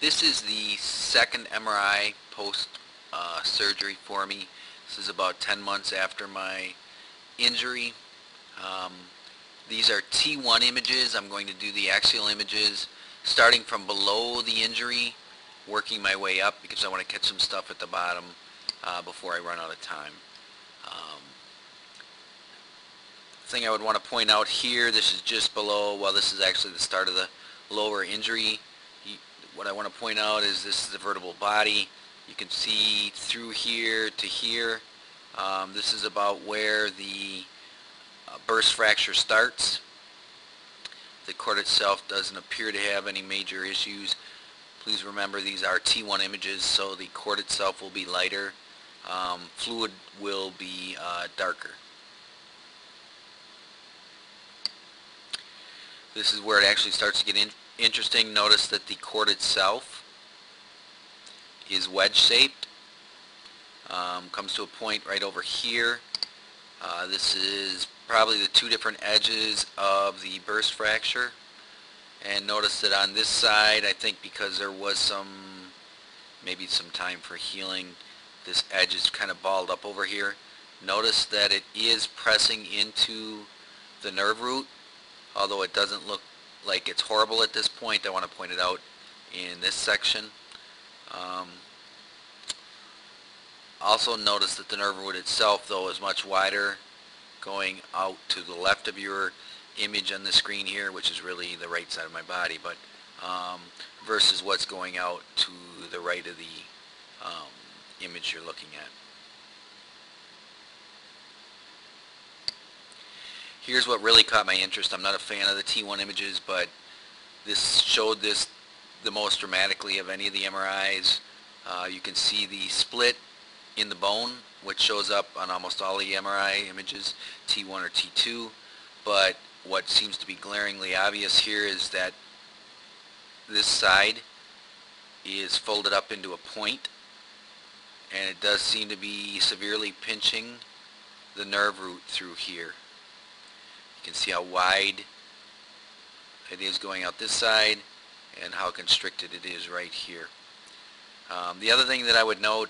This is the second MRI post surgery for me. This is about 10 months after my injury. These are T1 images. I'm going to do the axial images starting from below the injury, working my way up because I want to catch some stuff at the bottom before I run out of time. Thing I would want to point out here, this is just below, well, this is actually the start of the lower injury. What I want to point out is this is the vertebral body. You can see through here to here. This is about where the burst fracture starts. The cord itself doesn't appear to have any major issues. Please remember these are T1 images, so the cord itself will be lighter. Fluid will be darker. This is where it actually starts to get interesting. Notice that the cord itself is wedge shaped. Comes to a point right over here. This is probably the two different edges of the burst fracture. And notice that on this side, I think because there was maybe some time for healing, this edge is kind of balled up over here. Notice that it is pressing into the nerve root. Although it doesn't look like it's horrible at this point, I want to point it out in this section. Also notice that the nerve root itself, though, is much wider, going out to the left of your image on the screen here, which is really the right side of my body, but versus what's going out to the right of the image you're looking at. Here's what really caught my interest. I'm not a fan of the T1 images, but this showed this the most dramatically of any of the MRIs. You can see the split in the bone, which shows up on almost all the MRI images, T1 or T2. But what seems to be glaringly obvious here is that this side is folded up into a point, and it does seem to be severely pinching the nerve root through here. You can see how wide it is going out this side and how constricted it is right here. The other thing that I would note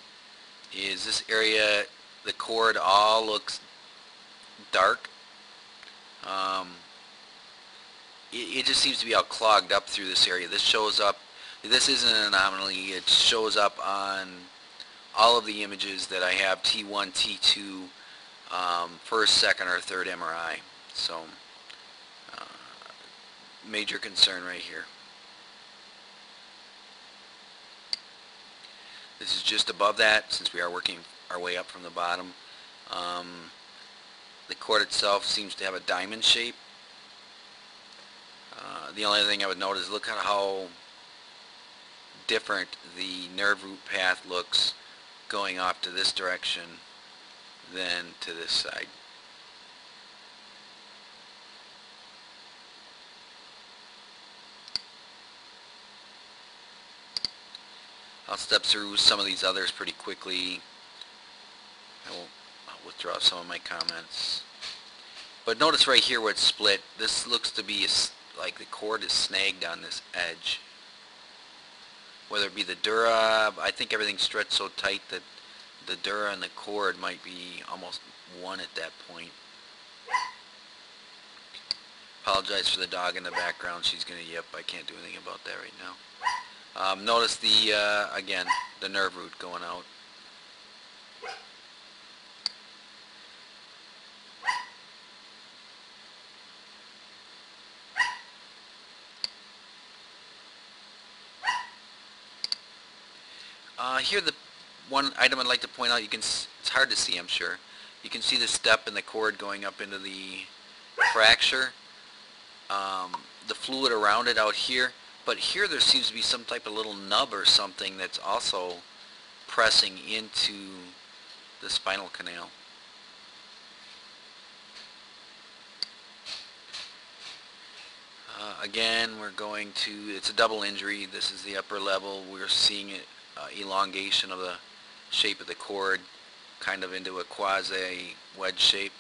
is this area, the cord all looks dark. It just seems to be all clogged up through this area. This shows up, this isn't an anomaly, it shows up on all of the images that I have, T1, T2, first, second, or third MRI. So, major concern right here. This is just above that, since we are working our way up from the bottom. The cord itself seems to have a diamond shape. The only other thing I would note is look at how different the nerve root path looks going off to this direction than to this side. I'll step through some of these others pretty quickly. I'll withdraw some of my comments. But notice right here where it's split, this looks to be like the cord is snagged on this edge. Whether it be the dura, I think everything's stretched so tight that the dura and the cord might be almost one at that point. Apologize for the dog in the background. She's going to yip. I can't do anything about that right now. Notice the, again, the nerve root going out. Here, the one item I'd like to point out, it's hard to see, I'm sure. You can see the step in the cord going up into the fracture. The fluid around it out here. But here there seems to be some type of little nub or something that's also pressing into the spinal canal. Again, we're going to, it's a double injury. This is the upper level. We're seeing it, elongation of the shape of the cord kind of into a quasi wedge shape.